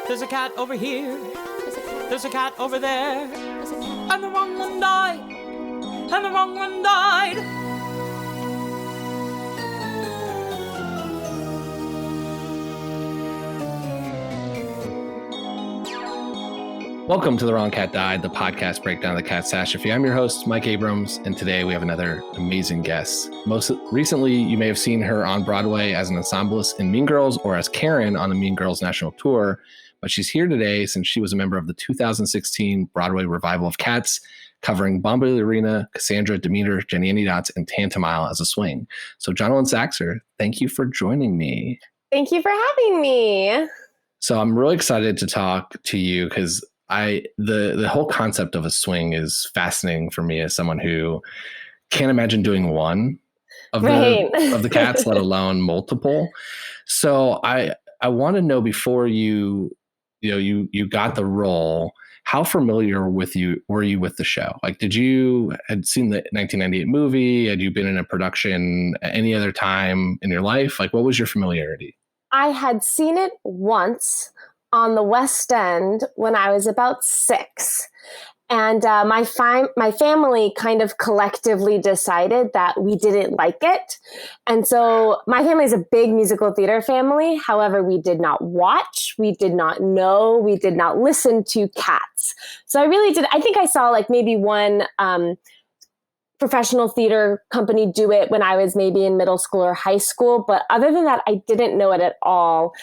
There's a cat over here. There's a cat over there. And the wrong one died. And the wrong one died. Welcome to The Wrong Cat Died, the podcast breakdown of the catastrophe. I'm your host, Mike Abrams, and today we have another amazing guest. Most recently, you may have seen her on Broadway as an ensemblist in Mean Girls or as Karen on the Mean Girls National Tour, but she's here today since she was a member of the 2016 Broadway revival of Cats, covering Bombalurina, Cassandra, Demeter, Jennyanydots, and Tantomile as a swing. So Jonalyn Saxer, thank you for joining me. Thank you for having me. So I'm really excited to talk to you because the whole concept of a swing is fascinating for me as someone who can't imagine doing one of the cats, let alone multiple. So I want to know, before you got the role, how familiar were you with the show? Like, had seen the 1998 movie? Had you been in a production at any other time in your life? Like, what was your familiarity? I had seen it once on the West End when I was about 6. And my family kind of collectively decided that we didn't like it. And so my family is a big musical theater family. However, we did not watch, we did not know, we did not listen to Cats. So I think I saw like maybe one professional theater company do it when I was maybe in middle school or high school. But other than that, I didn't know it at all.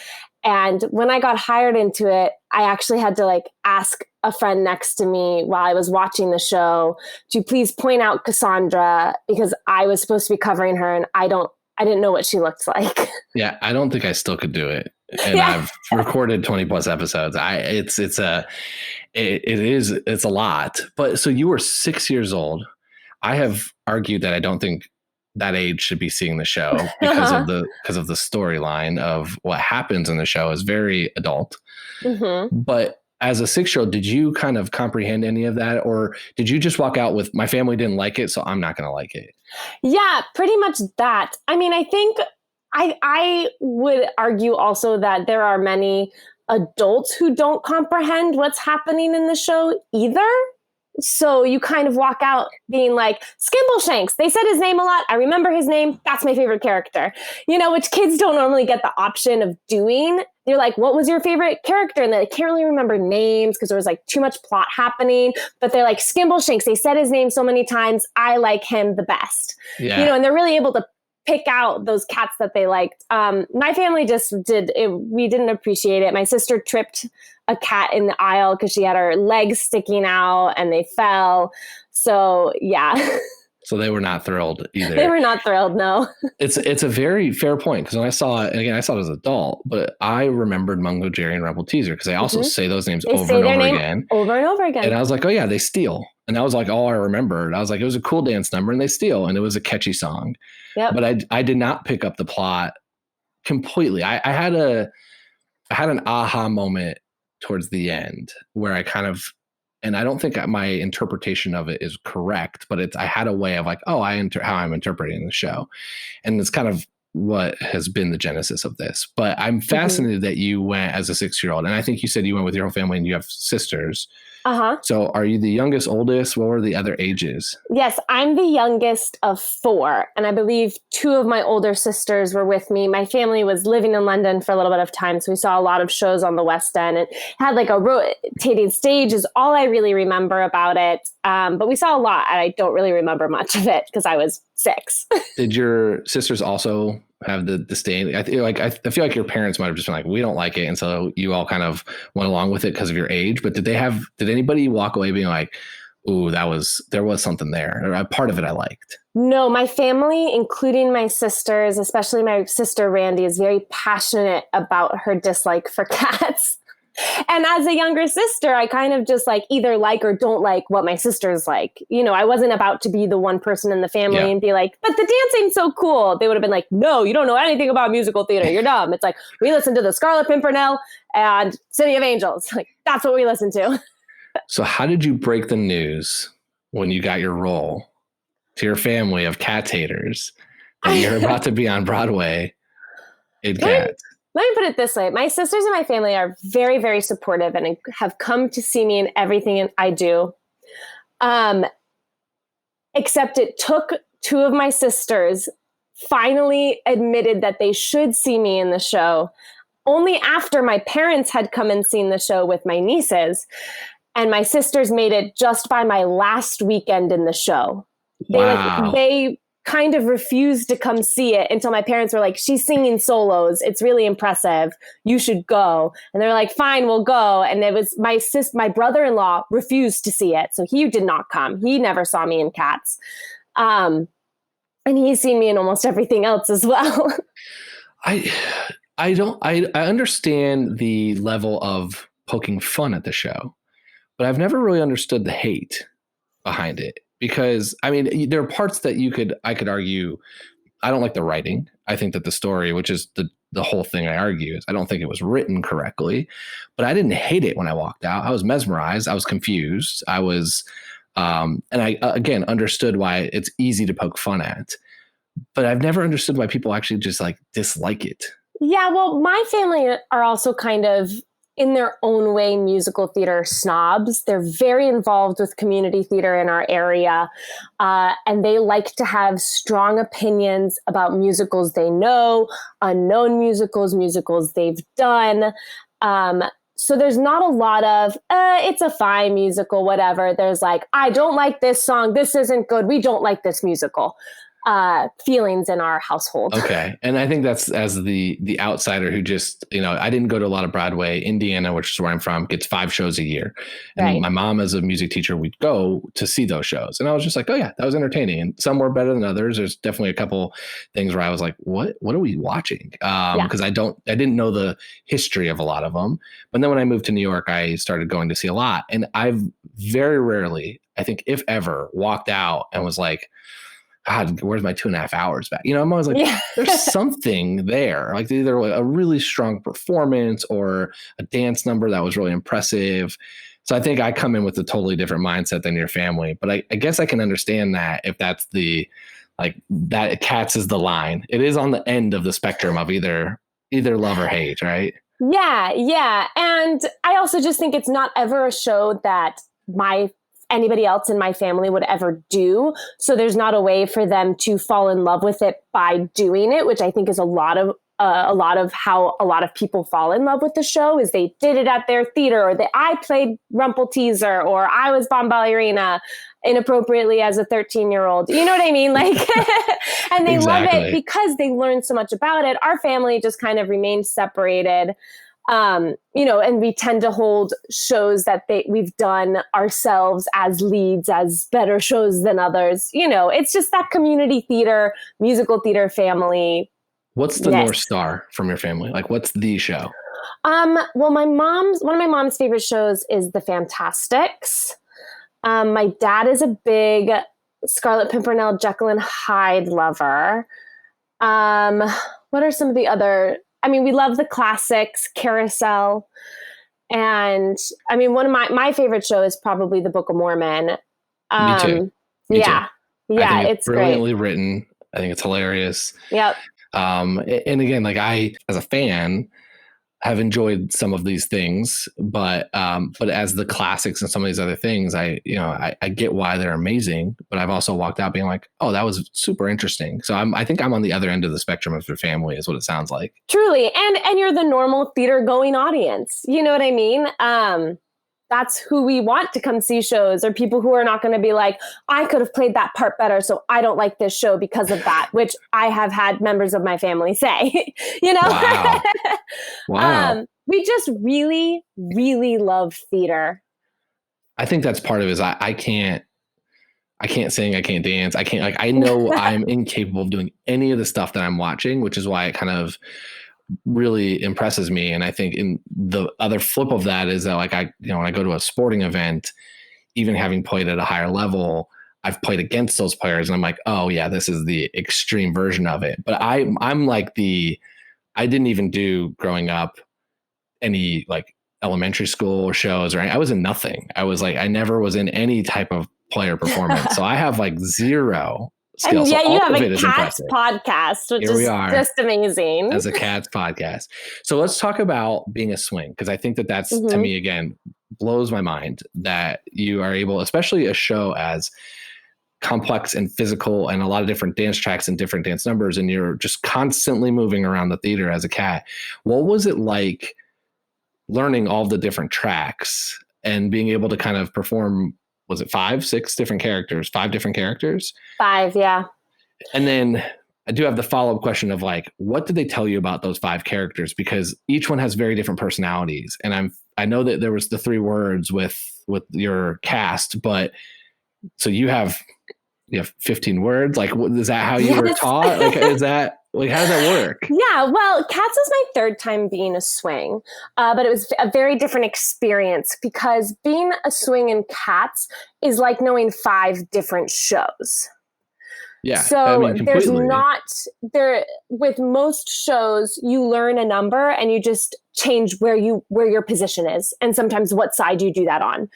And when I got hired into it, I actually had to ask a friend next to me while I was watching the show to please point out Cassandra, because I was supposed to be covering her and I didn't know what she looked like. Yeah, I don't think I still could do it. And yeah. I've recorded 20 plus episodes. It's a lot. But so you were 6 years old. I have argued that I don't think that age should be seeing the show because of the storyline of what happens in the show is very adult. Mm-hmm. But as a 6-year-old, did you kind of comprehend any of that, or did you just walk out with, my family didn't like it, so I'm not going to like it? Yeah, pretty much that. I mean, I think I would argue also that there are many adults who don't comprehend what's happening in the show either. So you kind of walk out being like, Skimbleshanks, they said his name a lot. I remember his name. That's my favorite character, which kids don't normally get the option of doing. You're like, what was your favorite character? And they can't really remember names because there was too much plot happening. But they're like, Skimbleshanks, they said his name so many times. I like him the best. Yeah. And they're really able to pick out those cats that they liked. My family just did it. We didn't appreciate it. My sister tripped a cat in the aisle because she had her legs sticking out and they fell. So yeah. So they were not thrilled either. They were not thrilled. No. It's a very fair point, because when I saw it, and again, I saw it as an adult, but I remembered Mungo, Jerry, and Rebel Teaser because they also say those names over and over again. Over and over again. And I was like, oh yeah, they steal. And that was all I remembered. I was like, it was a cool dance number and they steal. And it was a catchy song. Yep. But I did not pick up the plot completely. I had an aha moment towards the end where I kind of, and I don't think my interpretation of it is correct, but I had a way of how I'm interpreting the show. And it's kind of what has been the genesis of this. But I'm fascinated that you went as a 6-year-old. And I think you said you went with your whole family and you have sisters. Uh-huh. So are you the youngest, oldest? What were the other ages? Yes, I'm the youngest of 4. And I believe 2 of my older sisters were with me. My family was living in London for a little bit of time. So we saw a lot of shows on the West End and had a rotating stage is all I really remember about it. But we saw a lot and I don't really remember much of it because I was 6. Did your sisters also have the disdain? I feel like your parents might have just been like, we don't like it. And so you all kind of went along with it because of your age. But did anybody walk away being like, ooh, there was something there, or a part of it I liked? No, my family, including my sisters, especially my sister Randy, is very passionate about her dislike for cats. And as a younger sister, I kind of just either like or don't like what my sisters like. I wasn't about to be the one person in the family and be like, but the dancing's so cool. They would have been like, no, you don't know anything about musical theater. You're dumb. It's we listen to the Scarlet Pimpernel and City of Angels. That's what we listen to. So how did you break the news when you got your role to your family of cat haters that you're about to be on Broadway in Cats? Let me put it this way. My sisters and my family are very, very supportive and have come to see me in everything I do. Except it took two of my sisters finally admitted that they should see me in the show only after my parents had come and seen the show with my nieces. And my sisters made it just by my last weekend in the show. Wow. They kind of refused to come see it until my parents were like, she's singing solos. It's really impressive. You should go. And they're like, fine, we'll go. And it was my brother-in-law refused to see it. So he did not come. He never saw me in Cats. And he's seen me in almost everything else as well. I understand the level of poking fun at the show, but I've never really understood the hate behind it. Because, I mean, there are parts that I could argue, I don't like the writing. I think that the story, which is the whole thing I argue, is I don't think it was written correctly. But I didn't hate it when I walked out. I was mesmerized. I was confused. I was, and I, again, understood why it's easy to poke fun at. But I've never understood why people actually just like dislike it. Yeah, well, my family are also kind of, in their own way, musical theater snobs. They're very involved with community theater in our area. And they like to have strong opinions about musicals they know, unknown musicals they've done. So there's not a lot of, it's a fine musical, whatever. There's like, I don't like this song. This isn't good. We don't like this musical. Feelings in our household. Okay. And I think that's, as the outsider who just, I didn't go to a lot of Broadway. Indiana, which is where I'm from, gets 5 shows a year. And right. My mom, as a music teacher, would go to see those shows. And I was just like, oh yeah, that was entertaining. And some were better than others. There's definitely a couple things where I was like, what are we watching? Because I didn't know the history of a lot of them. But then when I moved to New York, I started going to see a lot. And I've very rarely, I think if ever, walked out and was like, God, where's my 2.5 hours back? I'm always like, there's something there. Like either a really strong performance or a dance number that was really impressive. So I think I come in with a totally different mindset than your family. But I guess I can understand that if that's that Cats is the line. It is on the end of the spectrum of either love or hate, right? Yeah. And I also just think it's not ever a show that anybody else in my family would ever do. So there's not a way for them to fall in love with it by doing it, which I think is a lot of how a lot of people fall in love with the show is they did it at their theater, or I played Rumpelteazer, or I was Bombalurina inappropriately as a 13-year-old. You know what I mean? Like, and they love it because they learned so much about it. Our family just kind of remained separated. And we tend to hold shows that we've done ourselves as leads as better shows than others. It's just that community theater, musical theater family. What's the North Star from your family? Like, what's the show? Well, one of my mom's favorite shows is The Fantastics. My dad is a big Scarlet Pimpernel, Jekyll and Hyde lover. What are some of the other? I mean, we love the classics, Carousel. And I mean, one of my favorite show is probably The Book of Mormon. Me too. Yeah. Yeah, it's brilliantly written. I think it's hilarious. Yep. And again, like I, as a fan, have enjoyed some of these things, but as the classics and some of these other things, I get why they're amazing, but I've also walked out being like, oh, that was super interesting. So I think I'm on the other end of the spectrum of your family is what it sounds like. Truly. And you're the normal theater going audience. You know what I mean? That's who we want to come see shows, or people who are not going to be like, I could have played that part better, so I don't like this show because of that, which I have had members of my family say, Wow. We just really, really love theater. I think that's part of it is I can't sing, I can't dance. I know I'm incapable of doing any of the stuff that I'm watching, which is why it kind of really impresses me. And I think in the other flip of that is that when I go to a sporting event, even having played at a higher level, I've played against those players and I'm like, oh yeah, this is the extreme version of it. But I'm like I didn't even do growing up any like elementary school shows, right? I was in nothing. I was like, I never was in any type of player performance. So I have like zero skill. And so yeah, all you have of a it is Cats impressive. podcast, which Here we is are just amazing. as a Cats podcast. So let's talk about being a swing, because I think that that's, to me, again, blows my mind that you are able, especially a show as complex and physical and a lot of different dance tracks and different dance numbers, and you're just constantly moving around the theater as a cat. What was it like learning all the different tracks and being able to kind of perform? Was it 5 different characters? Five, yeah. And then I do have the follow-up question of like, what did they tell you about those 5 characters? Because each one has very different personalities. And I know that there was the 3 words with your cast, but so you have 15 words. Like, is that how you were taught? Like, is that like, how does that work? Yeah, well, Cats was my 3rd time being a swing, but it was a very different experience because being a swing in Cats is like knowing 5 different shows. Yeah. So there's not there with most shows, you learn a number and you just change where your position is and sometimes what side you do that on.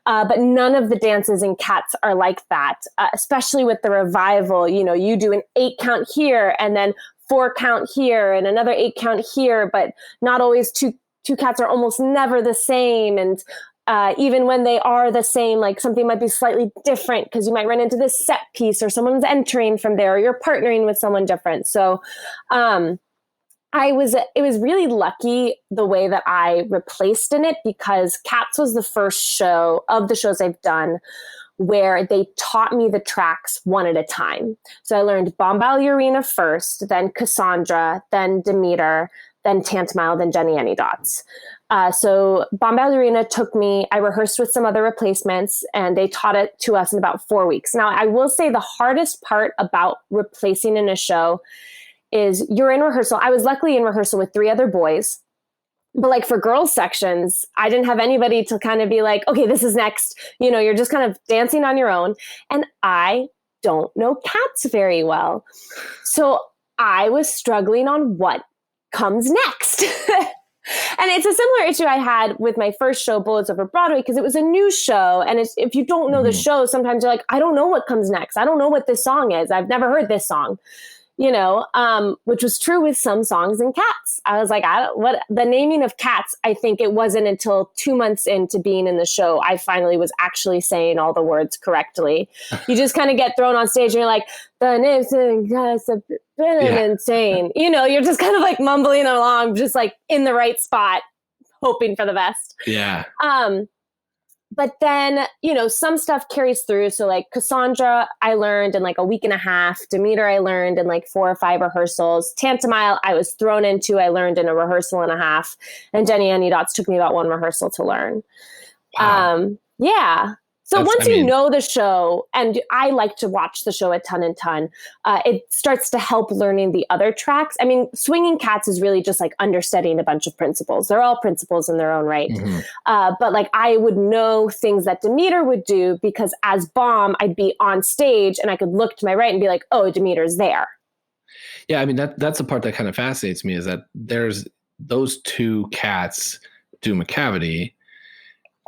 But none of the dances in Cats are like that, especially with the revival. You know, you do an 8 count here and then 4 count here and another 8 count here, but not always two cats are almost never the same. And even when they are the same, like something might be slightly different because you might run into this set piece or someone's entering from there or you're partnering with someone different. So it was really lucky the way that I replaced in it because Cats was the first show of the shows I've done where they taught me the tracks one at a time. So I learned Bombalurina first, then Cassandra, then Demeter, then Tantomile, then Jennyanydots. So Bombalurina took me, I rehearsed with some other replacements and they taught it to us in about 4 weeks. Now, I will say the hardest part about replacing in a show is you're in rehearsal. I was luckily in rehearsal with 3 other boys, but like for girls sections, I didn't have anybody to kind of be like, okay, this is next. You know, you're just kind of dancing on your own. And I don't know Cats very well. So I was struggling on what comes next. And it's a similar issue I had with my first show, Bullets Over Broadway, because it was a new show. And if you don't know the show, sometimes you're like, I don't know what comes next. I don't know what this song is. I've never heard this song, you know, which was true with some songs in Cats. I was like, what the naming of Cats, I think it wasn't until 2 months into being in the show, I finally was actually saying all the words correctly. You just kind of get thrown on stage and you're like, the name's insane. You know, you're just kind of like mumbling along, just like in the right spot, hoping for the best. Yeah. But then, you know, some stuff carries through. So like Cassandra, I learned in like a week and a half. Demeter, I learned in like 4 or 5 rehearsals. Tantomile, I was thrown into, I learned in a rehearsal and a half. And Jennyanydots took me about 1 rehearsal to learn. Wow. Yeah. So once you know the show, and I like to watch the show a ton, it starts to help learning the other tracks. I mean, swinging Cats is really just like understudying a bunch of principles. They're all principles in their own right. But like I would know things that Demeter would do because as Bomb, I'd be on stage and I could look to my right and be like, oh, Demeter's there. Yeah, I mean, that's the part that kind of fascinates me is that there's those 2 cats do Macavity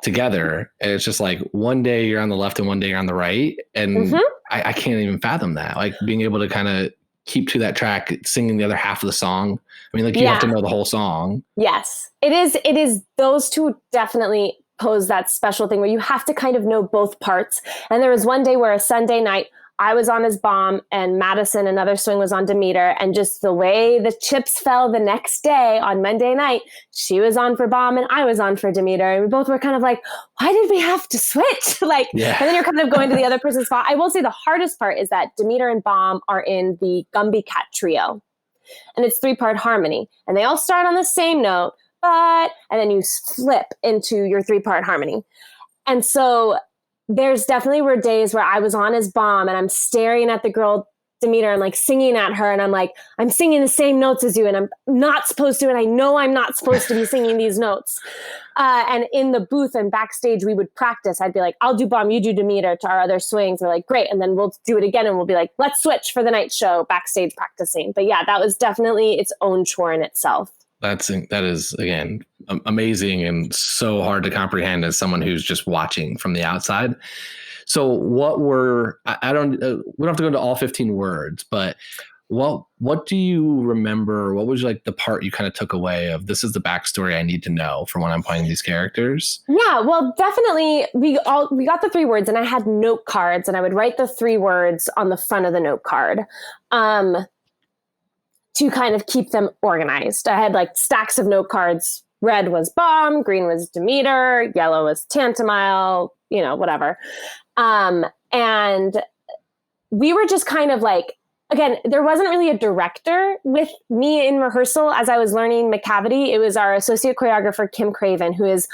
together, and it's just like one day you're on the left and one day you're on the right, and I can't even fathom that, like being able to kind of keep to that track, singing the other half of the song. I mean, like you have to know the whole song. Yes, it is those 2 definitely pose that special thing where you have to kind of know both parts. And there was one day where a Sunday night I was on as Bomb and Madison, another swing, was on Demeter. And just the way the chips fell the next day on Monday night, she was on for Bomb and I was on for Demeter. And we both were kind of like, why did we have to switch? And then you're kind of going to the other person's spot. I will say the hardest part is that Demeter and Bomb are in the Gumby Cat trio. And it's 3-part harmony. And they all start on the same note, and then you flip into your 3-part harmony. And so there's definitely were days where I was on as Bomb and I'm staring at the girl Demeter and like singing at her. And I'm like, I'm singing the same notes as you and I'm not supposed to. And I know I'm not supposed to be singing these notes. And in the booth and backstage, we would practice. I'd be like, I'll do Bomb, you do Demeter to our other swings. We're like, great. And then we'll do it again. And we'll be like, let's switch for the night show backstage practicing. But yeah, that was definitely its own chore in itself. That is again amazing and so hard to comprehend as someone who's just watching from the outside. So what were I don't we don't have to go into all 15 words, but what do you remember? What was like the part you kind of took away of this is the backstory I need to know for when I'm playing these characters? Yeah, well, definitely we got the 3 words, and I had note cards, and I would write the 3 words on the front of the note card to kind of keep them organized. I had like stacks of note cards. Red was Bomb, green was Demeter, yellow was Tantomile, whatever. And we were just kind of like, again, there wasn't really a director with me in rehearsal as I was learning Macavity. It was our associate choreographer, Kim Craven, who is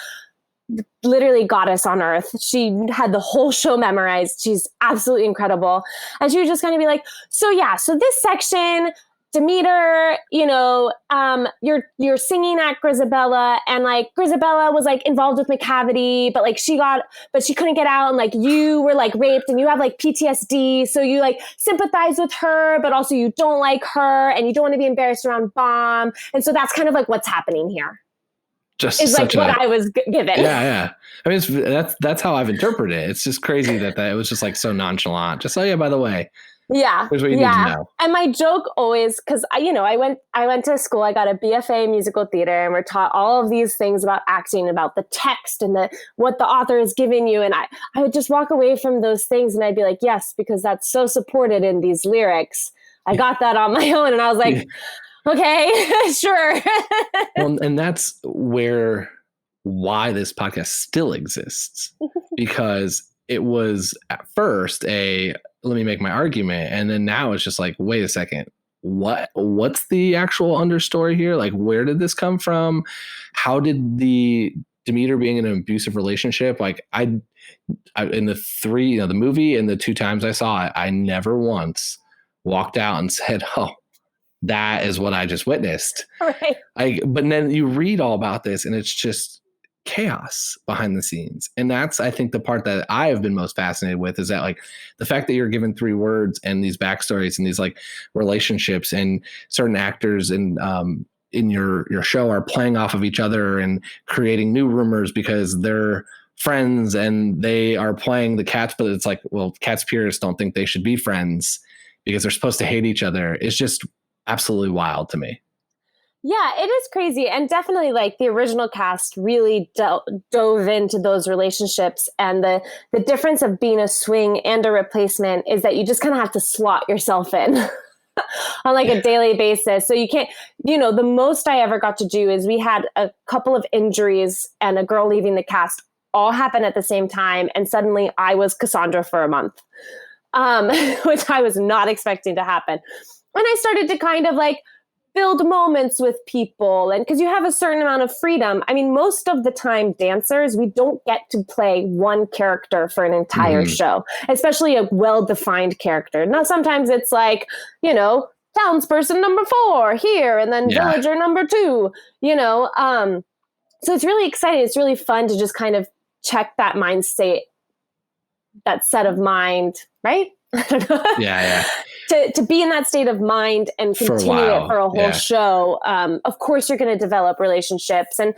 literally goddess on earth. She had the whole show memorized. She's absolutely incredible. And she would just kind of be like, so this section, Demeter, you're singing at Grisabella, and like Grisabella was like involved with Macavity, but she couldn't get out, and like you were like raped and you have like PTSD, so you like sympathize with her, but also you don't like her and you don't want to be embarrassed around Bomb, and so that's kind of like what's happening here. Just is like what I was given. Yeah. I mean, that's how I've interpreted it. It's just crazy that it was just like so nonchalant. Just by the way. Yeah. Here's what you need to know. And my joke always, because I went to school, I got a BFA in musical theater, and we're taught all of these things about acting, about the text and what the author is giving you. And I would just walk away from those things and I'd be like, yes, because that's so supported in these lyrics. I got that on my own, and I was like, okay, sure. Well, and that's why this podcast still exists, because it was at first let me make my argument. And then now it's just like, wait a second, what's the actual understory here? Like, where did this come from? How did the Demeter being in an abusive relationship? Like I in the 3, the movie and the 2 times I saw it, I never once walked out and said, oh, that is what I just witnessed. Right. But then you read all about this and it's just chaos behind the scenes. And that's, I think, the part that I have been most fascinated with is that like the fact that you're given 3 words and these backstories and these like relationships, and certain actors in your show are playing off of each other and creating new rumors because they're friends and they are playing the cats, but it's like, well, cats purists don't think they should be friends because they're supposed to hate each other. It's just absolutely wild to me. Yeah, it is crazy. And definitely like the original cast really dove into those relationships. And the difference of being a swing and a replacement is that you just kind of have to slot yourself in on like a daily basis. So you can't, the most I ever got to do is we had a couple of injuries and a girl leaving the cast all happen at the same time. And suddenly I was Cassandra for a month, which I was not expecting to happen. And I started to kind of like build moments with people, and because you have a certain amount of freedom. I mean, most of the time dancers, we don't get to play one character for an entire show, especially a well-defined character. Now, sometimes it's like, townsperson number 4 here, and then villager number 2, so it's really exciting. It's really fun to just kind of check that mind state, that set of mind, right? Yeah. To be in that state of mind and continue it for a whole show. Of course, you're going to develop relationships. And,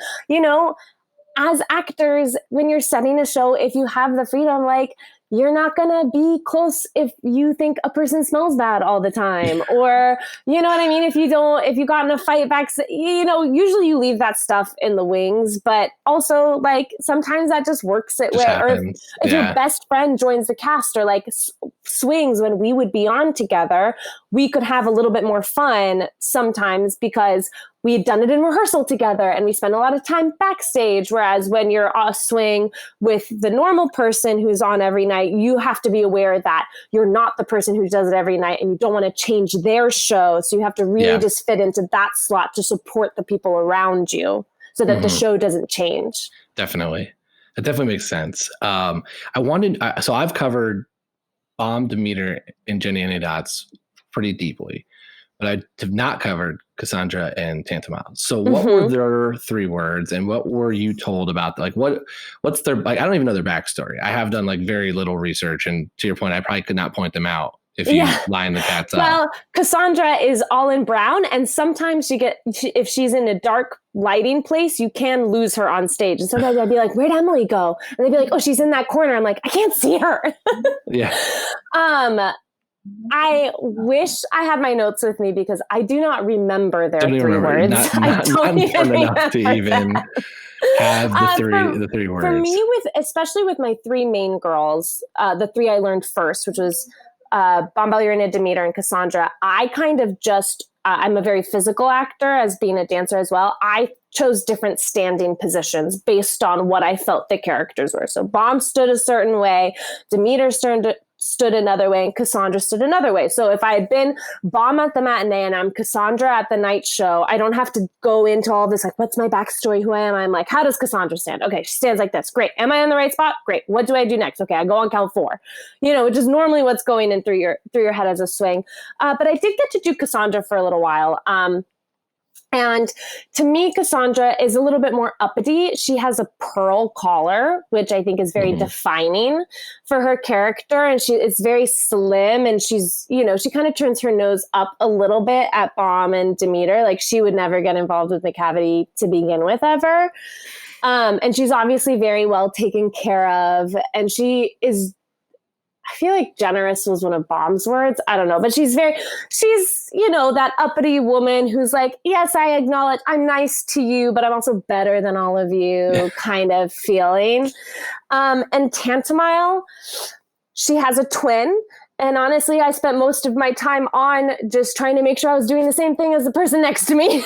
as actors, when you're setting a show, if you have the freedom, like, you're not going to be close if you think a person smells bad all the time, or, you know what I mean? If you got in a fight back, usually you leave that stuff in the wings, but also like sometimes that just works it way. Or if your best friend joins the cast, or like swings when we would be on together, we could have a little bit more fun sometimes because we had done it in rehearsal together and we spend a lot of time backstage. Whereas when you're a swing with the normal person who's on every night, you have to be aware that you're not the person who does it every night and you don't want to change their show. So you have to really just fit into that slot to support the people around you so that the show doesn't change. Definitely. It definitely makes sense. So I've covered Bomb, Demeter, and Jennyanydots pretty deeply, but I have not covered Cassandra and Tantomile. So what were their 3 words, and what were you told about, like, what's their, like, I don't even know their backstory. I have done like very little research, and to your point, I probably could not point them out if you line the cats up. Well, Cassandra is all in brown, and sometimes if she's in a dark lighting place, you can lose her on stage. And sometimes I'd be like, "Where'd Emily go?" And they'd be like, "Oh, she's in that corner." I'm like, "I can't see her." Yeah. I wish I had my notes with me because I do not remember their three words. I don't even remember to even have the three words. For me, especially with my three main girls, the three I learned first, which was Bombalurina, Demeter, and Cassandra, I kind of just, I'm a very physical actor as being a dancer as well. I chose different standing positions based on what I felt the characters were. So Bomb stood a certain way, Demeter stood another way, and Cassandra stood another way. So if I had been Bomb at the matinee and I'm Cassandra at the night show, I don't have to go into all this, like, what's my backstory? Who I am? I'm like, how does Cassandra stand? Okay, she stands like this. Great. Am I in the right spot? Great. What do I do next? Okay, I go on count 4. Which is normally what's going in through your head as a swing. But I did get to do Cassandra for a little while. And to me, Cassandra is a little bit more uppity. She has a pearl collar, which I think is very defining for her character. And it's very slim, and she's, she kind of turns her nose up a little bit at Bomb and Demeter. Like, she would never get involved with McCavity to begin with ever. And she's obviously very well taken care of. And she is, I feel like generous was one of Bomb's words. I don't know, but she's that uppity woman who's like, yes, I acknowledge I'm nice to you, but I'm also better than all of you kind of feeling. And Tantomile, she has a twin. And honestly, I spent most of my time on just trying to make sure I was doing the same thing as the person next to me.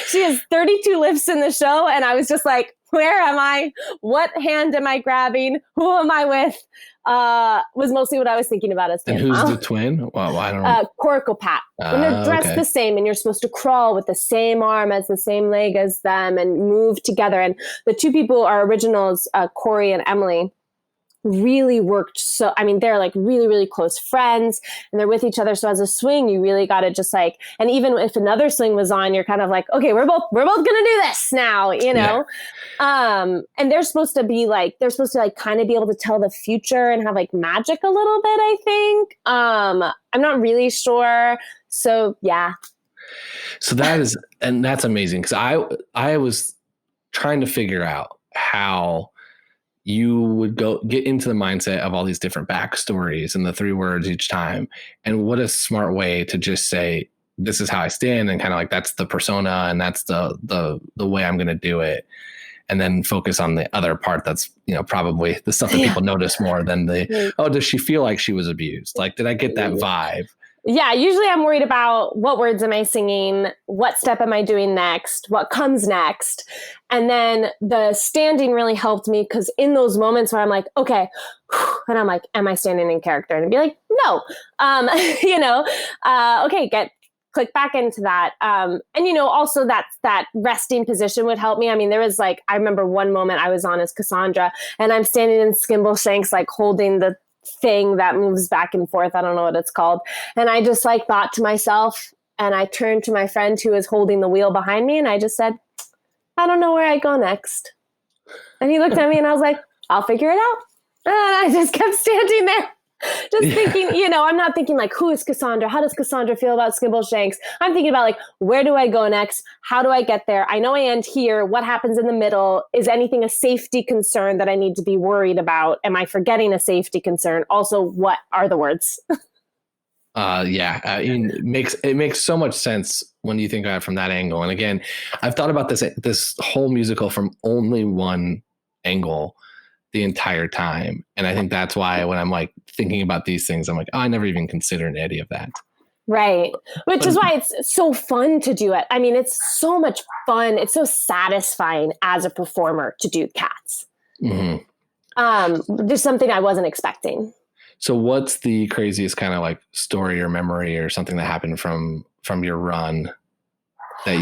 She has 32 lifts in the show. And I was just like, where am I? What hand am I grabbing? Who am I with? Was mostly what I was thinking about as And who's the twin? Well, I don't know. Coracopat. When they're dressed the same, and you're supposed to crawl with the same arm as the same leg as them and move together. And the two people are originals, Corey and Emily, really worked. So, I mean, they're like really, really close friends, and they're with each other. So as a swing, you really got to just like, and even if another swing was on, you're kind of like, okay, we're both going to do this now, Yeah. And they're supposed to kind of be able to tell the future and have like magic a little bit, I think. I'm not really sure. So yeah. So that's amazing. Cause I was trying to figure out how you would get into the mindset of all these different backstories and the 3 words each time. And what a smart way to just say, this is how I stand, and kind of like, that's the persona, and that's the way I'm going to do it. And then focus on the other part. That's, probably the stuff that people notice more than does she feel like she was abused? Like, did I get that vibe? Yeah, usually I'm worried about what words am I singing? What step am I doing next? What comes next? And then the standing really helped me, because in those moments where I'm like, okay, and I'm like, am I standing in character? And I'd be like, no, okay, click back into that. And also that resting position would help me. I mean, there was I remember one moment I was on as Cassandra, and I'm standing in Skimbleshanks, holding the thing that moves back and forth. I don't know what it's called. And I just thought to myself, and I turned to my friend who was holding the wheel behind me, and I just said, I don't know where I go next. And he looked at me, and I was like, I'll figure it out. And I just kept standing there. Just thinking, I'm not thinking who is Cassandra? How does Cassandra feel about Skimbleshanks? I'm thinking about where do I go next? How do I get there? I know I end here. What happens in the middle? Is anything a safety concern that I need to be worried about? Am I forgetting a safety concern? Also, what are the words? It makes so much sense when you think about it from that angle. And again, I've thought about this whole musical from only one angle the entire time. And I think that's why when I'm thinking about these things, I'm like, oh, I never even considered any of that. Right. Which is why it's so fun to do it. I mean, it's so much fun. It's so satisfying as a performer to do Cats. Mm-hmm. There's something I wasn't expecting. So what's the craziest kind of story or memory or something that happened from your run that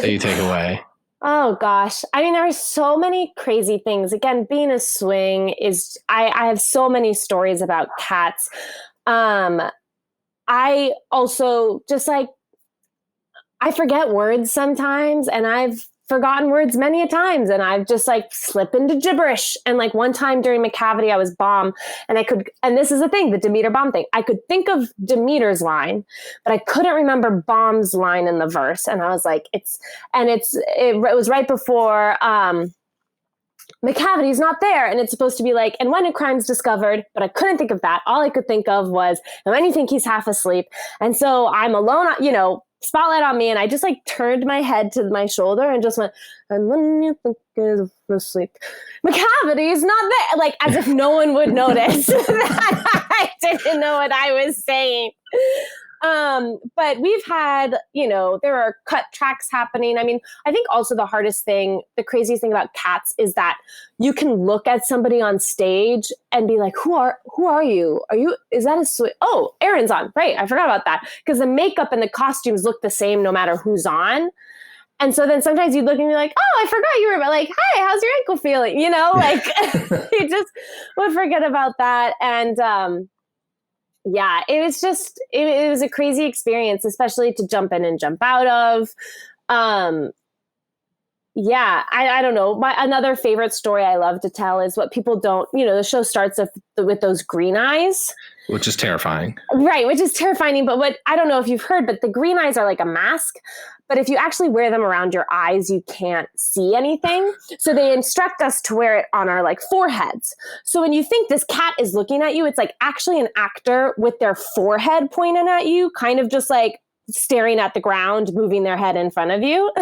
you take away? Oh gosh. I mean, there are so many crazy things. Again, being a swing is, I have so many stories about Cats. I also just I forget words sometimes, and I've forgotten words many a times, and I've just like slipped into gibberish. And like one time during Macavity, I was Bomb, and this is the thing, the Demeter Bomb thing. I could think of Demeter's line, but I couldn't remember Bomb's line in the verse. And I was like, it was right before Macavity's not there, and it's supposed to be like, and when a crime's discovered, but I couldn't think of that. All I could think of was, and when you think he's half asleep. And so I'm alone, spotlight on me, and I just like turned my head to my shoulder and just went, and when you think he's asleep, Macavity's not there, like as if no one would notice that I didn't know what I was saying. But we've had, there are cut tracks happening. I mean, I think also the craziest thing about cats is that you can look at somebody on stage and be like, who are you? Is that oh, Aaron's on. Right. I forgot about that. Because the makeup and the costumes look the same no matter who's on. And so then sometimes you look and be like, oh, I forgot you were like, hi, how's your ankle feeling? Like you just would forget about that. And, yeah, it was a crazy experience, especially to jump in and jump out of. Yeah, I don't know. Another favorite story I love to tell is what people don't, the show starts with those green eyes. Which is terrifying. Right, which is terrifying. But I don't know if you've heard, but the green eyes are like a mask. But if you actually wear them around your eyes, you can't see anything. So they instruct us to wear it on our like foreheads. So when you think this cat is looking at you, it's like actually an actor with their forehead pointing at you, kind of just like staring at the ground, moving their head in front of you.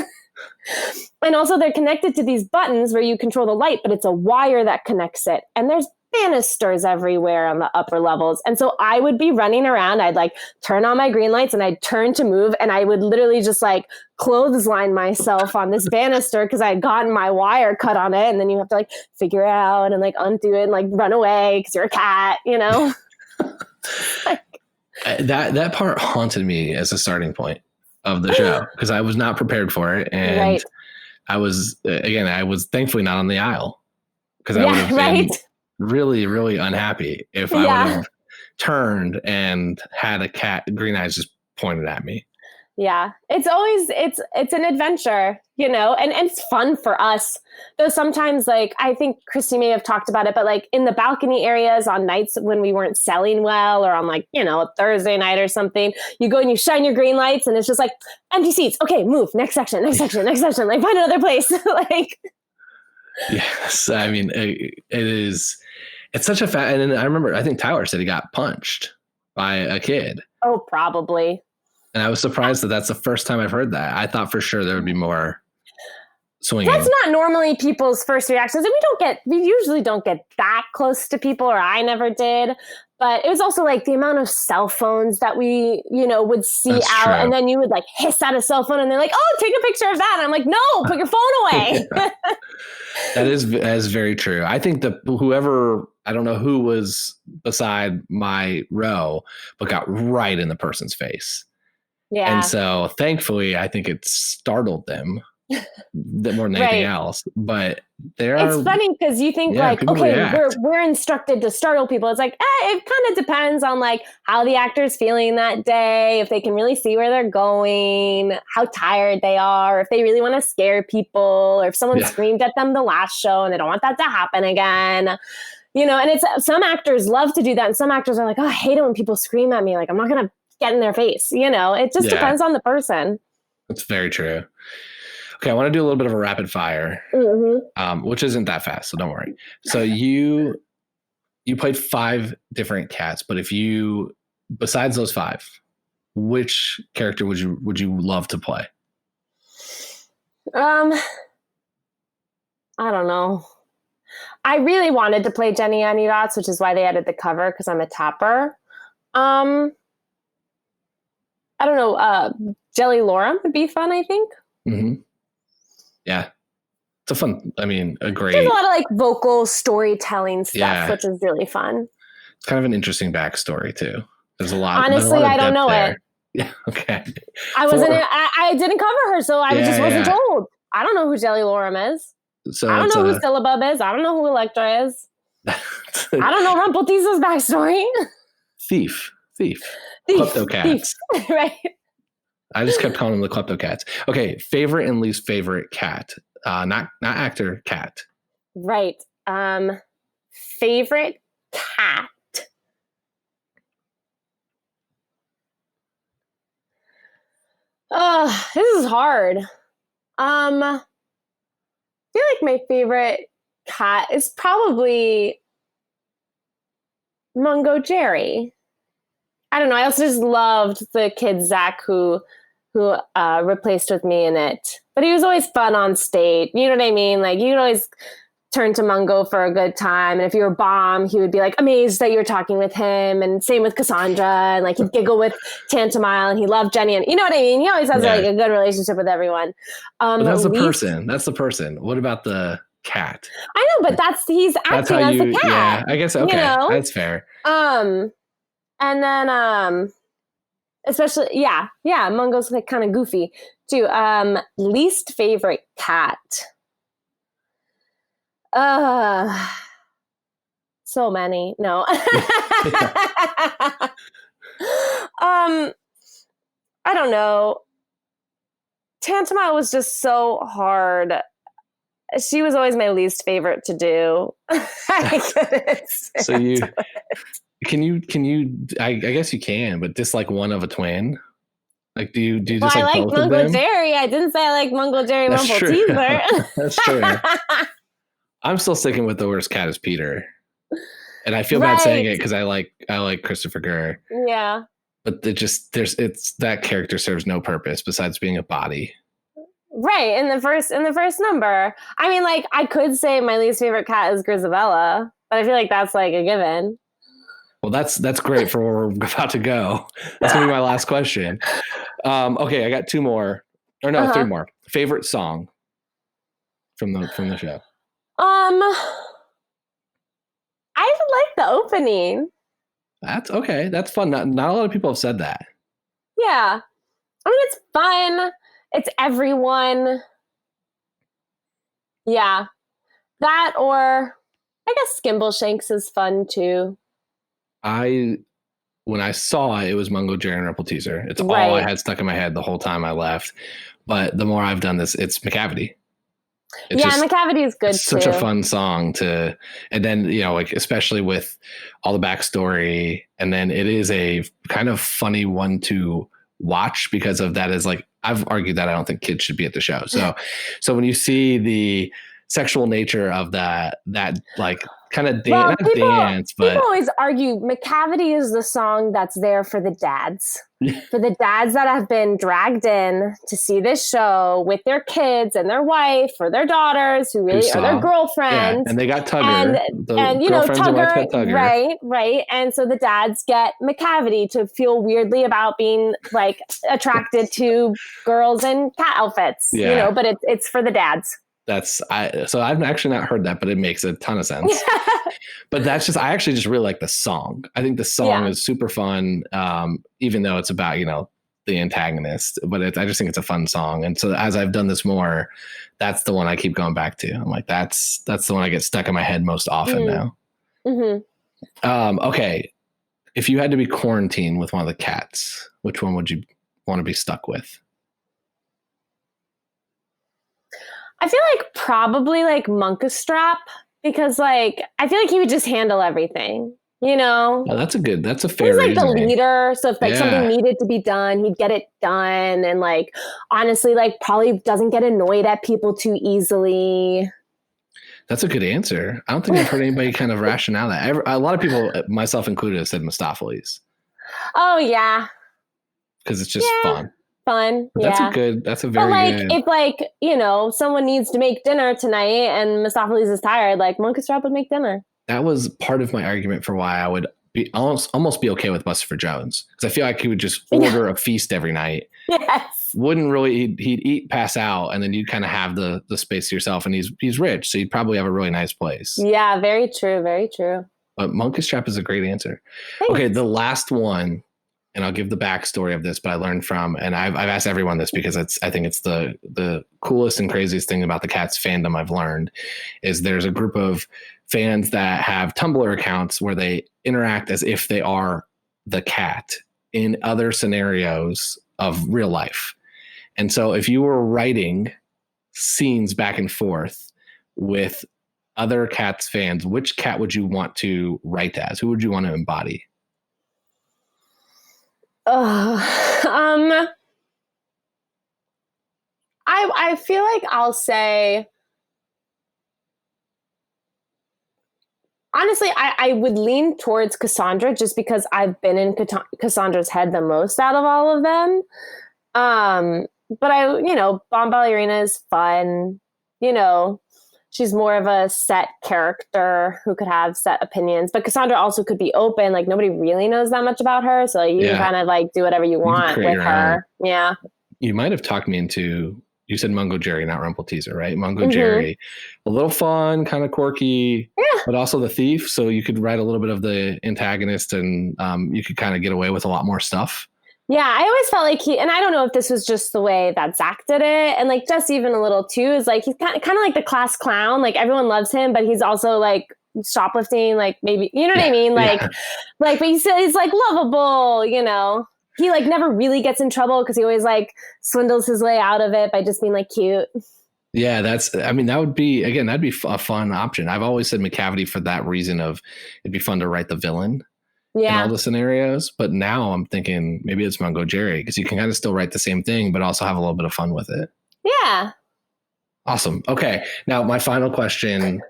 And also they're connected to these buttons where you control the light, but it's a wire that connects it. And there's banisters everywhere on the upper levels. And so I would be running around. I'd like turn on my green lights and I'd turn to move, and I would literally just like clothesline myself on this banister because I had gotten my wire cut on it. And then you have to like figure it out and like undo it and like run away because you're a cat, That part haunted me as a starting point of the show because I was not prepared for it. And right. I was thankfulully not on the aisle because I would have been really, really unhappy if I would have turned and had a cat, green eyes just pointed at me. Yeah, it's an adventure, and it's fun for us. Though sometimes, like, I think Christy may have talked about it, but like in the balcony areas on nights when we weren't selling well, or on like, a Thursday night or something, you go and you shine your green lights and it's just like empty seats. Okay, move, next section, like find another place. Like, yes, I mean, it's such a and I remember, I think Tyler said he got punched by a kid. Oh, probably. And I was surprised that that's the first time I've heard that. I thought for sure there would be more swinging. That's not normally people's first reactions. We usually don't get that close to people, or I never did. But it was also like the amount of cell phones that we, would see that's out. True. And then you would like hiss at a cell phone and they're like, oh, take a picture of that. And I'm like, no, put your phone away. That is very true. I think I don't know who was beside my row, but got right in the person's face. Yeah. And so thankfully, I think it startled them more than anything else. But it's funny because you think we're instructed to startle people. It's like, it kind of depends on like how the actor's feeling that day, if they can really see where they're going, how tired they are, if they really want to scare people, or if someone screamed at them the last show and they don't want that to happen again. And it's some actors love to do that, and some actors are like, oh, I hate it when people scream at me. Like, I'm not gonna get in their face. It just depends on the person. That's very true. Okay, I want to do a little bit of a rapid fire, which isn't that fast, so don't worry. So you played 5 different cats, but besides those 5, which character would you love to play? I don't know. I really wanted to play Jennyanydots, which is why they added the cover, because I'm a tapper. I don't know. Jelly Lorem would be fun, I think. Mm-hmm. Yeah. It's a fun, great. There's a lot of like vocal storytelling stuff, which is really fun. It's kind of an interesting backstory too. There's a lot. Honestly, I don't know it. Yeah. Okay. I didn't cover her, so I just wasn't told. I don't know who Jelly Lorem is. So I don't know who Syllabub is. I don't know who Electra is. I don't know Rumpelteazel's backstory. Thief. Klepto cats. Right. I just kept calling them the klepto cats. Okay, favorite and least favorite cat. Not actor, cat. Right. Favorite cat. Oh, this is hard. I feel like my favorite cat is probably Mungo Jerry. I don't know. I also just loved the kid Zach who replaced with me in it. But he was always fun on stage. You know what I mean? Like you could always turn to Mungo for a good time. And if you were bomb, he would be like amazed that you were talking with him. And same with Cassandra. And like he'd giggle with Tantomile and he loved Jenny. And you know what I mean? He always has like a good relationship with everyone. That's the person. That's the person. What about the cat? I know, but he's acting as the cat. Yeah, I guess. Okay. You know? That's fair. And then, especially, yeah, Mungo's like kind of goofy too. Least favorite cat. So many. No. I don't know. Tantomile was just so hard. She was always my least favorite to do. I couldn't so you can you I guess you can, but dislike one of a twin? Like do you just like both of them? Mungo Jerry. I didn't say I like Mungo Jerry Rumble Teaser. That's true. I'm still sticking with the worst cat is Peter. And I feel bad saying it because I like Christopher Gurr. Yeah. But that character serves no purpose besides being a body. Right. In the first number. I mean, like, I could say my least favorite cat is Grisabella, but I feel like that's like a given. Well, that's great for where we're about to go. That's gonna be my last question. Okay, I got 2 more. Or no, 3 more. Favorite song from the show. I like the opening. That's okay. That's fun. Not a lot of people have said that. Yeah. I mean, it's fun. It's everyone. Yeah. That or I guess Skimbleshanks is fun too. When I saw it was Mungo Jerry and Rumple Teaser. It's all I had stuck in my head the whole time I left. But the more I've done this, it's McCavity. McCavity is good too. Such a fun song and then, you know, like, especially with all the backstory. And then it is a kind of funny one to watch because of that is like, I've argued that I don't think kids should be at the show. So when you see the sexual nature of that like kind of dance, but people always argue McCavity is the song that's there for the dads. For the dads that have been dragged in to see this show with their kids and their wife or their daughters who really are their girlfriends. Yeah, and they got Tugger. And you know, Tugger, right. And so the dads get McCavity to feel weirdly about being like attracted to girls in cat outfits, you know, but it's for the dads. So I've actually not heard that, but it makes a ton of sense. But I actually just really like the song. I think the song is super fun, even though it's about, you know, the antagonist, but I just think it's a fun song. And so as I've done this more, that's the one I keep going back to. I'm like, that's the one I get stuck in my head most often now. Mm-hmm. Okay. If you had to be quarantined with one of the cats, which one would you want to be stuck with? I feel like probably like Monkastrap because like I feel like he would just handle everything, you know? Oh, that's a fair He's like reasoning. the leader. So if like something needed to be done, he'd get it done. And like, honestly, like probably doesn't get annoyed at people too easily. That's a good answer. I don't think I've heard anybody kind of rationale that. A lot of people, myself included, have said Mistopheles. Oh yeah. Because it's just fun. Fun. That's a very good. If like, you know, someone needs to make dinner tonight and Mistopheles is tired, like Monkastrap would make dinner. That was part of my argument for why I would be almost be okay with Buster Jones. Because I feel like he would just order a feast every night. Yes. Wouldn't really, he'd eat, pass out, and then you'd kind of have the space to yourself. And he's rich, so you'd probably have a really nice place. Yeah, very true. Very true. But Monkastrap is a great answer. Thanks. Okay, the last one. And I'll give the backstory of this, but I learned from, and I've asked everyone this because I think it's the coolest and craziest thing about the Cats fandom I've learned is there's a group of fans that have Tumblr accounts where they interact as if they are the cat in other scenarios of real life. And so if you were writing scenes back and forth with other Cats fans, which cat would you want to write as? Who would you want to embody? I feel like I'll say, honestly, I would lean towards Cassandra just because I've been in Cassandra's head the most out of all of them. But Bombalurina is fun. She's more of a set character who could have set opinions, but Cassandra also could be open. Like, nobody really knows that much about her. So you can kind of like do whatever you want with her. Own. Yeah. You might have talked me into, you said Mungo Jerry, not Rumple Teaser, right? Mungo Jerry, a little fun, kind of quirky, but also the thief. So you could write a little bit of the antagonist and you could kind of get away with a lot more stuff. Yeah, I always felt like and I don't know if this was just the way that Zach did it, and like Jess even a little too, is like he's kind of like the class clown. Like, everyone loves him, but he's also like shoplifting, like, maybe, you know what I mean? Like, but he's like lovable, He like never really gets in trouble because he always like swindles his way out of it by just being like cute. Yeah, that would be, again, that'd be a fun option. I've always said McCavity for that reason of it'd be fun to write the villain. In all the scenarios, but now I'm thinking maybe it's Mungo Jerry because you can kind of still write the same thing, but also have a little bit of fun with it. Yeah. Awesome. Okay. Now, my final question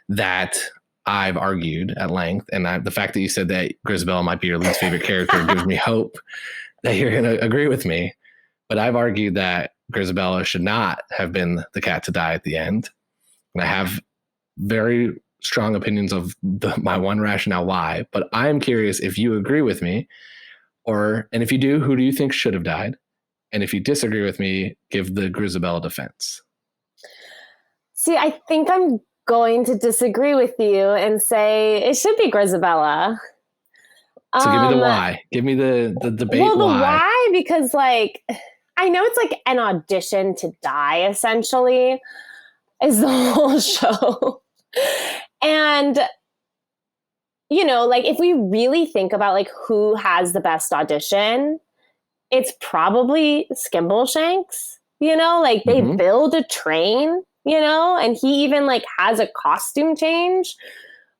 that I've argued at length, and the fact that you said that Grisabella might be your least favorite character gives me hope that you're going to agree with me. But I've argued that Grisabella should not have been the cat to die at the end. And I have very strong opinions of my one rationale why, but I'm curious if you agree with me, and if you do, who do you think should have died? And if you disagree with me, give the Grisabella defense. See, I think I'm going to disagree with you and say it should be Grisabella. So give me the why. Give me the debate. Well, the why, because like, I know it's like an audition to die, essentially, is the whole show. And, like, if we really think about like who has the best audition, it's probably Skimbleshanks, like they build a train, and he even like has a costume change,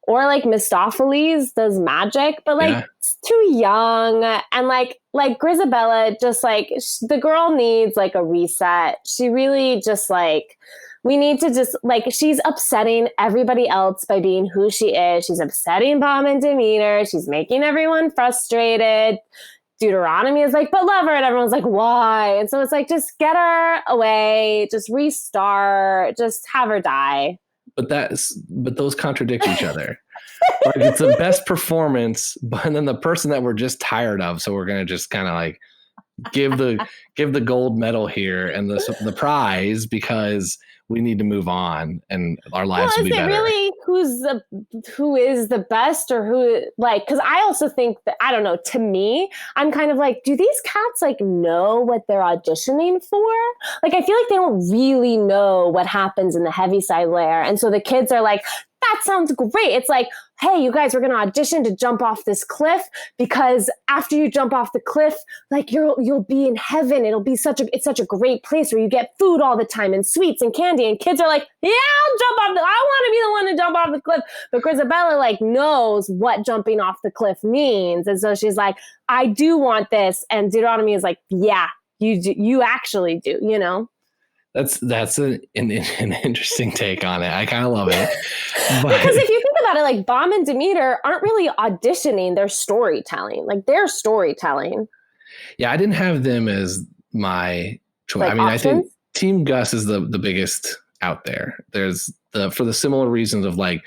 or like Mistopheles does magic, but like it's too young. And like Grisabella, just like the girl needs like a reset. She really just like, we need to just, like, she's upsetting everybody else by being who she is. She's upsetting Bomb and Demeter. She's making everyone frustrated. Deuteronomy is like, but love her. And everyone's like, why? And so it's like, just get her away. Just restart. Just have her die. But those contradict each other. Like, it's the best performance, but then the person that we're just tired of. So we're going to just kind of like give the gold medal here and the prize because we need to move on and our lives will be better. Is it really who is the best, or who, like, because I also think that, I don't know, to me, I'm kind of like, do these cats like know what they're auditioning for? Like, I feel like they don't really know what happens in the Heaviside layer. And so the kids are like, that sounds great. It's like, hey, you guys, we're going to audition to jump off this cliff, because after you jump off the cliff, like you'll be in heaven. It's such a great place where you get food all the time and sweets and candy. And kids are like, yeah, I'll jump off. I want to be the one to jump off the cliff. But Grisabella like knows what jumping off the cliff means. And so she's like, I do want this. And Deuteronomy is like, yeah, you actually do, That's an interesting take on it. I kind of love it. Because if you think about it, like Bomb and Demeter aren't really auditioning, they're storytelling. Like, they're storytelling. Yeah, I didn't have them as my choice. Like, I mean, options? I think Team Gus is the biggest out there. There's for the similar reasons of like,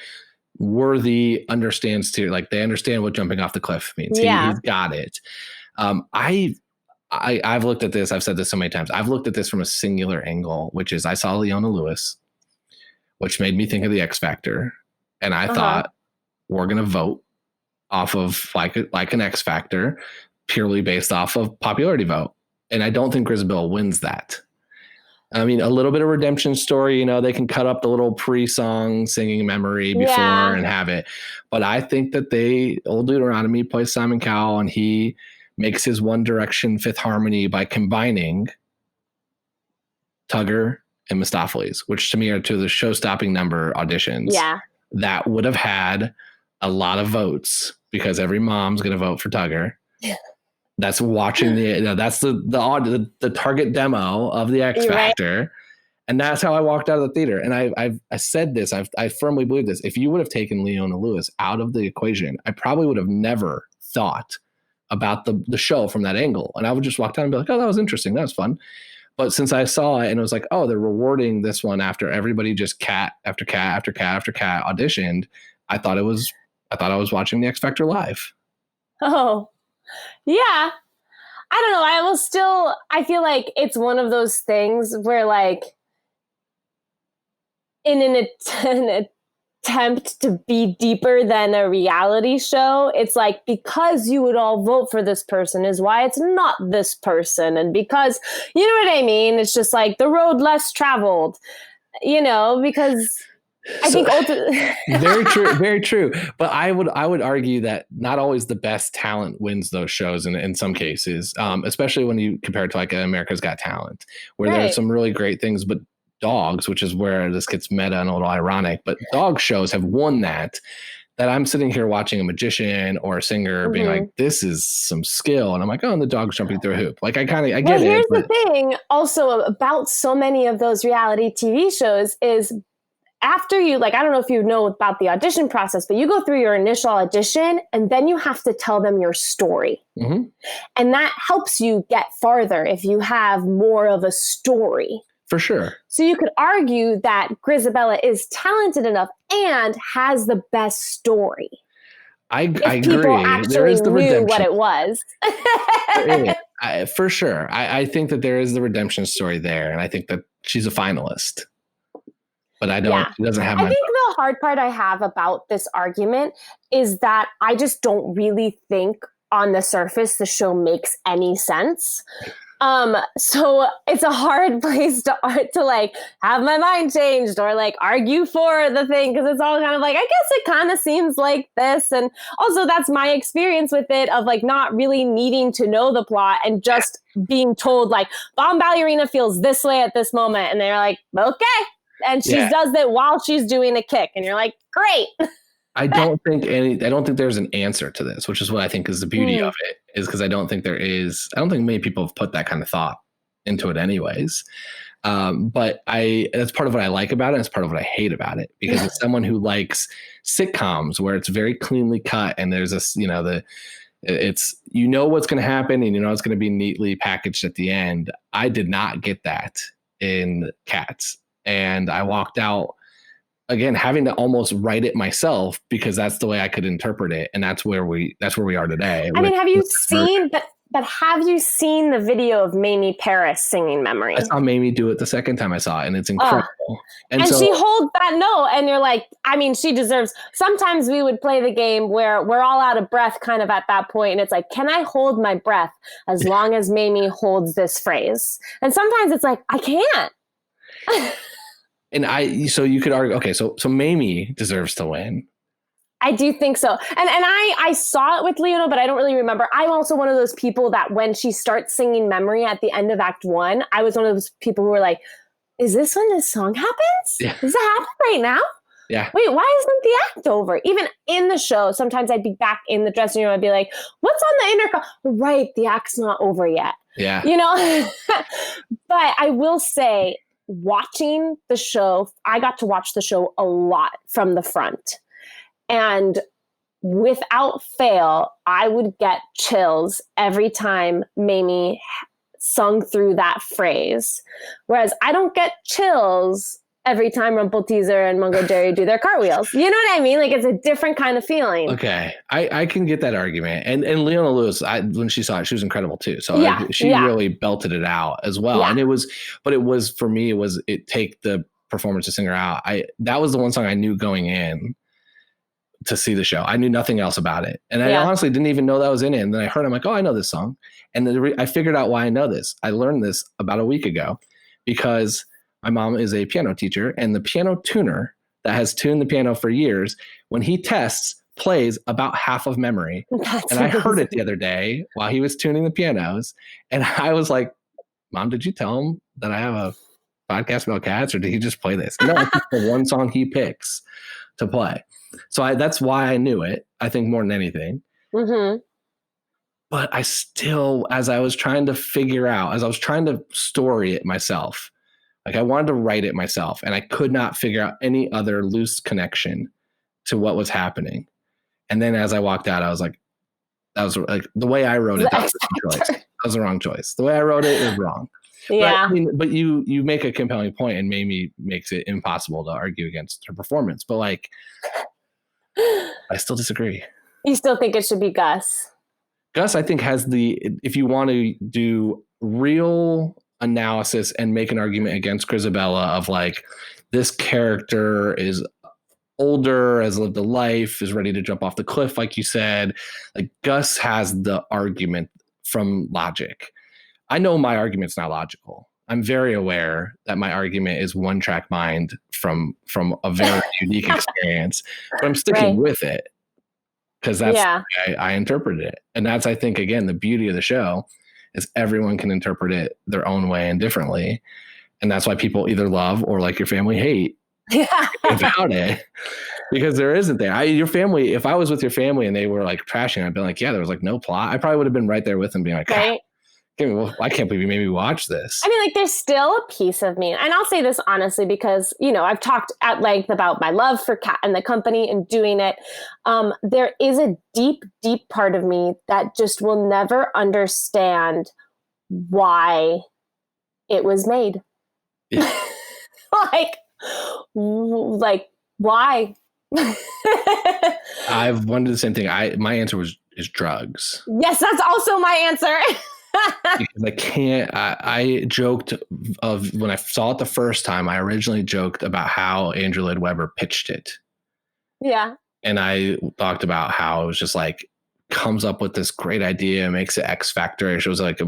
Worthy understands too, like they understand what jumping off the cliff means. Yeah. He's got it. I've looked at this. I've said this so many times. I've looked at this from a singular angle, which is I saw Leona Lewis, which made me think of the X Factor. And I thought, we're going to vote off of like an X Factor purely based off of popularity vote. And I don't think Grisabella wins that. I mean, a little bit of redemption story, they can cut up the little pre-song singing memory before and have it. But I think that Old Deuteronomy plays Simon Cowell, and he makes his One Direction Fifth Harmony by combining Tugger and Mistopheles, which to me are two of the show-stopping number auditions that would have had a lot of votes because every mom's going to vote for Tugger. That's watching that's the target demo of the X Factor. Right. And that's how I walked out of the theater. And I said this, I firmly believe this. If you would have taken Leona Lewis out of the equation, I probably would have never thought about the show from that angle. And I would just walk down and be like, oh, that was interesting. That was fun. But since I saw it and it was like, oh, they're rewarding this one after everybody just cat after cat after cat after cat auditioned, I thought I was watching the X Factor live. Oh, yeah. I don't know. I feel like it's one of those things where like in an attempt to be deeper than a reality show, it's like, because you would all vote for this person is why it's not this person. And because, you know what I mean? It's just like the road less traveled, because I think ultimately very true. But I would argue that not always the best talent wins those shows in some cases, especially when you compare it to like America's Got Talent, where there's some really great things, but dogs, which is where this gets meta and a little ironic, but dog shows have won that I'm sitting here watching a magician or a singer being like, this is some skill. And I'm like, oh, and the dog's jumping through a hoop. Like I get it. Here's the thing also about so many of those reality TV shows is after you, like, I don't know if you know about the audition process, but you go through your initial audition and then you have to tell them your story. Mm-hmm. And that helps you get farther if you have more of a story. For sure. So you could argue that Grizabella is talented enough and has the best story. I agree. There is the redemption. What it was. For sure. I think that there is the redemption story there. And I think that she's a finalist. But she doesn't have I think the hard part I have about this argument is that I just don't really think on the surface the show makes any sense. So it's a hard place to like have my mind changed or like argue for the thing. Cause it's all kind of like, I guess it kind of seems like this. And also that's my experience with it of like not really needing to know the plot and just being told like Bombalurina feels this way at this moment. And they're like, okay. And she does it while she's doing a kick. And you're like, great. I don't think there's an answer to this, which is what I think is the beauty of it, is because I don't think many people have put that kind of thought into it anyways. But that's part of what I like about it. And it's part of what I hate about it, because it's someone who likes sitcoms where it's very cleanly cut. And there's this, it's what's going to happen and it's going to be neatly packaged at the end. I did not get that in Cats. And I walked out again, having to almost write it myself because that's the way I could interpret it. And that's where we are today. I mean, have you seen the video of Mamie Paris singing Memory? I saw Mamie do it the second time I saw it, and it's incredible. And so, she holds that note, and you're like, I mean, she deserves. Sometimes we would play the game where we're all out of breath kind of at that point, and it's like, can I hold my breath as long as Mamie holds this phrase? And sometimes it's like, I can't. And so you could argue, okay, so Mamie deserves to win. I do think so. And I saw it with Leona, but I don't really remember. I'm also one of those people that when she starts singing Memory at the end of Act 1, I was one of those people who were like, is this when this song happens? Yeah. Does it happen right now? Yeah. Wait, why isn't the act over? Even in the show, sometimes I'd be back in the dressing room. I'd be like, what's on the intercom? Right, the act's not over yet. Yeah. But I will say, watching the show, I got to watch the show a lot from the front. And without fail, I would get chills every time Mamie sung through that phrase. Whereas I don't get chills every time Rumpelteazer and Mungo Jerry do their cartwheels. You know what I mean? Like, it's a different kind of feeling. Okay. I can get that argument. And Leona Lewis, when she saw it, she was incredible too. So she really belted it out as well. Yeah. And it was for me, it take the performance to sing her out. That was the one song I knew going in to see the show. I knew nothing else about it. And I honestly didn't even know that was in it. And then I heard, I'm like, oh, I know this song. And then I figured out why I know this. I learned this about a week ago because my mom is a piano teacher, and the piano tuner that has tuned the piano for years, when he tests, plays about half of memory. That's and amazing. I heard it the other day while he was tuning the pianos. And I was like, Mom, did you tell him that I have a podcast about cats, or did he just play this? No, it's the one song he picks to play. So that's why I knew it, I think, more than anything. Mm-hmm. But I still, as I was trying to figure out, as I was trying to story it myself, like I wanted to write it myself, and I could not figure out any other loose connection to what was happening. And then as I walked out, I was like, that was like the way I wrote it. That was the wrong choice. That was the wrong choice. The way I wrote it was wrong. Yeah. But you make a compelling point, and Mamie makes it impossible to argue against her performance. But like, I still disagree. You still think it should be Gus? Gus, I think, has if you want to do real analysis and make an argument against Grisabella of like, this character is older, has lived a life, is ready to jump off the cliff, like you said, like Gus has the argument from logic. I know my argument's not logical. I'm very aware that my argument is one track mind from a very unique experience, but I'm sticking with it because that's how I interpreted it. And that's, I think, again, the beauty of the show is everyone can interpret it their own way and differently. And that's why people either love or, like your family, hate about it, because there isn't there. Your family, if I was with your family and they were like trashing, I'd be like, yeah, there was like no plot. I probably would have been right there with them being like, well, I can't believe you made me watch this. I mean, like, there's still a piece of me, and I'll say this honestly, because, you know, I've talked at length about my love for Cat and the company and doing it. There is a deep, deep part of me that just will never understand why it was made. like why? I've wondered the same thing. My answer is drugs. Yes, that's also my answer. Because I can't. I joked of when I saw it the first time. I originally joked about how Andrew Lloyd Webber pitched it. Yeah. And I talked about how it was just like comes up with this great idea, makes it X Factor. It was like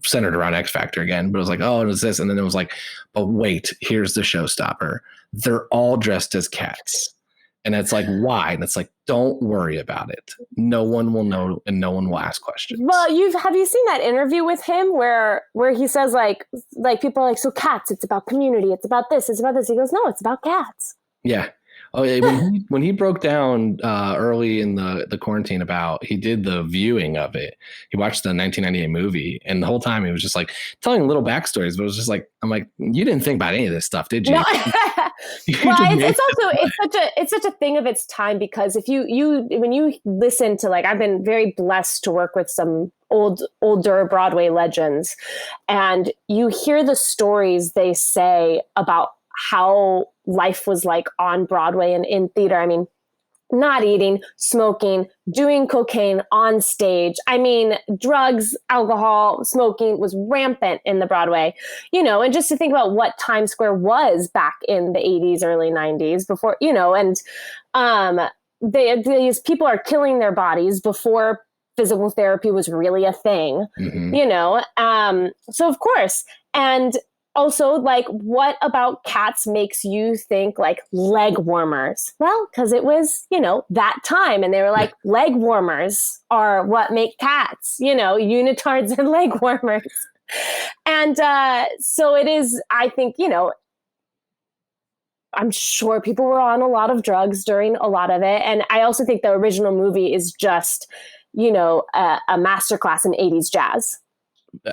centered around X Factor again, but it was like, oh, it was this, and then it was like, but wait, here's the showstopper. They're all dressed as cats. And it's like, why? And it's like, don't worry about it. No one will know, and no one will ask questions. Well, have you seen that interview with him where he says like people are like, so cats, it's about community, it's about this, it's about this. He goes, no, it's about cats. Yeah. Oh, when he broke down early in the quarantine about, he did the viewing of it. He watched the 1998 movie, and the whole time he was just like telling little backstories. But it was just like, I'm like, you didn't think about any of this stuff, did you? No. Well, it's such a thing of its time, because if you when you listen to, like, I've been very blessed to work with some older Broadway legends, and you hear the stories they say about how life was like on Broadway and in theater. I mean, not eating, smoking, doing cocaine on stage. I mean, drugs, alcohol, smoking was rampant in the Broadway, you know, and just to think about what Times Square was back in the 80s, early 90s before, you know, and these people are killing their bodies before physical therapy was really a thing, you know? So of course, and also, like, what about cats makes you think like leg warmers? Well, because it was, you know, that time. And they were like, leg warmers are what make cats, you know, unitards and leg warmers. And so it is, I think, you know, I'm sure people were on a lot of drugs during a lot of it. And I also think the original movie is just, you know, a masterclass in 80s jazz.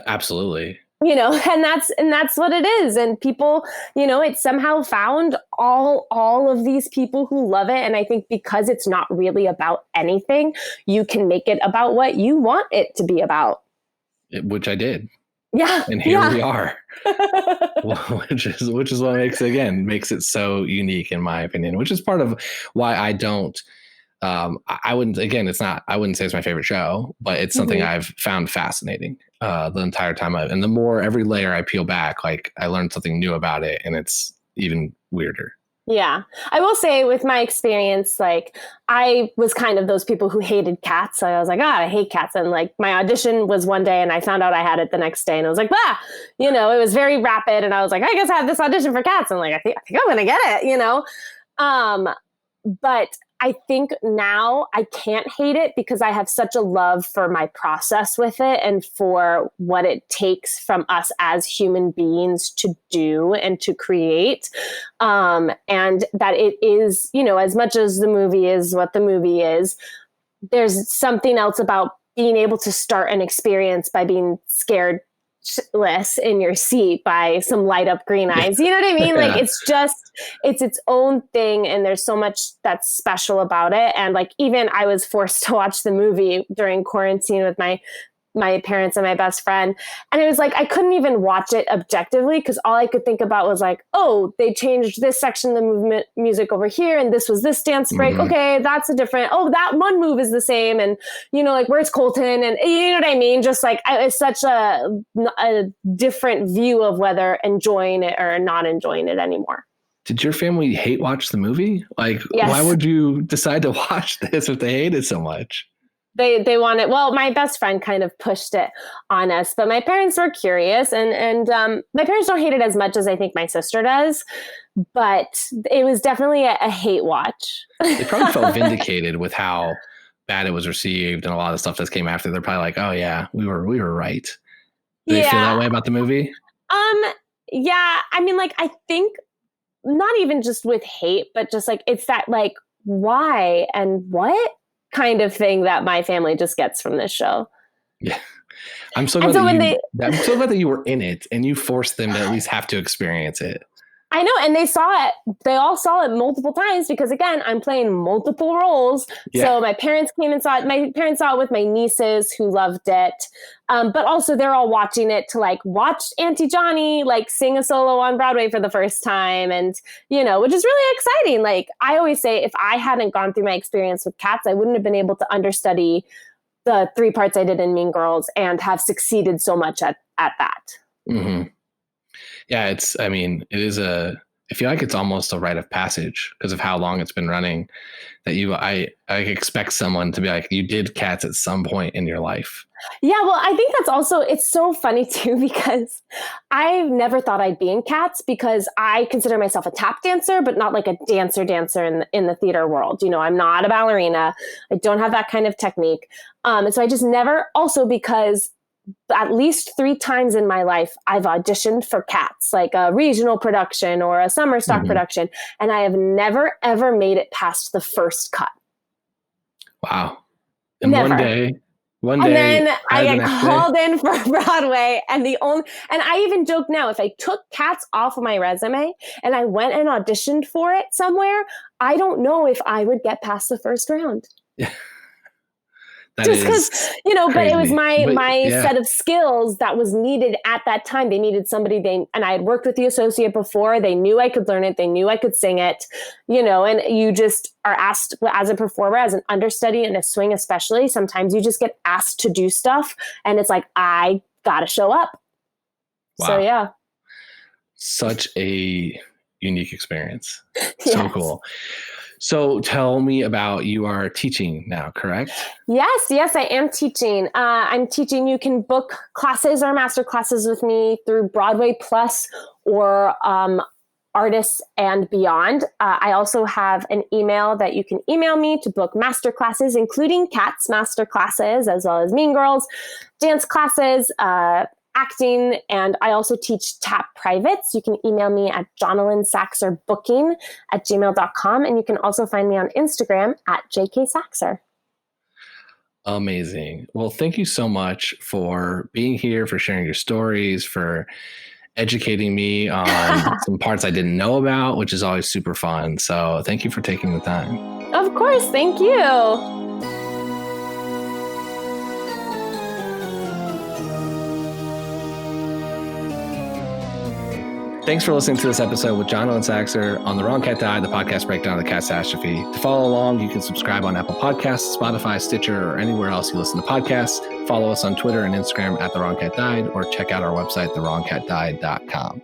Absolutely. You know, and that's what it is. And people, you know, it somehow found all of these people who love it. And I think because it's not really about anything, you can make it about what you want it to be about. Which I did. Yeah. And here we are. which is what makes it so unique, in my opinion, which is part of why I don't, I wouldn't say it's my favorite show, but it's something I've found fascinating the entire time. And the more, every layer I peel back, like, I learned something new about it, and it's even weirder. Yeah. I will say, with my experience, like, I was kind of those people who hated cats. So I was like, I hate cats. And like, my audition was one day and I found out I had it the next day, and I was like, you know, it was very rapid. And I was like, I guess I have this audition for cats. And like, I think I'm going to get it, you know? But I think now I can't hate it because I have such a love for my process with it and for what it takes from us as human beings to do and to create. And that it is, as much as the movie is what the movie is, there's something else about being able to start an experience by being scared less in your seat by some light up green eyes. You know what I mean? Like, it's its own thing. And there's so much that's special about it. And like, even I was forced to watch the movie during quarantine with my parents and my best friend. And it was like, I couldn't even watch it objectively because all I could think about was like, oh, they changed this section of the movement music over here. And this was this dance break. Mm-hmm. Okay, that's a different, that one move is the same. And, like, where's Colton? And you know what I mean? Just like, it's such a different view of whether enjoying it or not enjoying it anymore. Did your family hate watch the movie? Like, yes. Why would you decide to watch this if they hate it so much? They wanted, my best friend kind of pushed it on us, but my parents were curious and my parents don't hate it as much as I think my sister does, but it was definitely a hate watch. They probably felt vindicated with how bad it was received and a lot of stuff that came after. They're probably like, oh yeah, we were right. Do they feel that way about the movie? Yeah. I mean, like, I think not even just with hate, but just like, it's that like, why and what kind of thing that my family just gets from this show. Yeah. I'm so glad that you were in it and you forced them to at least have to experience it. I know. And they saw it. They all saw it multiple times because, again, I'm playing multiple roles. Yeah. So my parents came and saw it. My parents saw it with my nieces who loved it. But also they're all watching it to like watch Auntie Johnny like sing a solo on Broadway for the first time. And, which is really exciting. Like I always say, if I hadn't gone through my experience with Cats, I wouldn't have been able to understudy the 3 parts I did in Mean Girls and have succeeded so much at that. Mm-hmm. Yeah, I feel like it's almost a rite of passage because of how long it's been running that I expect someone to be like, you did Cats at some point in your life. Yeah, well, I think that's also, it's so funny too, because I've never thought I'd be in Cats because I consider myself a tap dancer, but not like a dancer in the theater world. I'm not a ballerina. I don't have that kind of technique. And so I just never, also because at least 3 times in my life, I've auditioned for Cats, like a regional production or a summer stock mm-hmm. production. And I have never, ever made it past the first cut. Wow. And never. One day, and then I get called in for Broadway, and I even joke now, if I took Cats off of my resume and I went and auditioned for it somewhere, I don't know if I would get past the first round. Yeah. Just because, but it was my set of skills that was needed at that time. They needed somebody, and I had worked with the associate before. They knew I could learn it. They knew I could sing it, and you just are asked as a performer, as an understudy in a swing, especially, sometimes you just get asked to do stuff and it's like, I got to show up. Wow. So yeah. Such a unique experience. So cool. So tell me about, you are teaching now, correct? Yes, I am teaching. I'm teaching. You can book classes or master classes with me through Broadway Plus or Artists and Beyond. I also have an email that you can email me to book master classes, including Cats master classes, as well as Mean Girls, dance classes, acting, and I also teach tap privates. You can email me at jonalynsaxerbooking@gmail.com, and you can also find me on Instagram at jksaxer. Amazing. Well, thank you so much for being here, for sharing your stories, for educating me on some parts I didn't know about, which is always super fun. So thank you for taking the time. Of course. Thank you. Thanks for listening to this episode with Jonalyn Saxer on The Wrong Cat Died, the podcast breakdown of the catastrophe. To follow along, you can subscribe on Apple Podcasts, Spotify, Stitcher, or anywhere else you listen to podcasts. Follow us on Twitter and Instagram at The Wrong Cat Died, or check out our website, thewrongcatdied.com.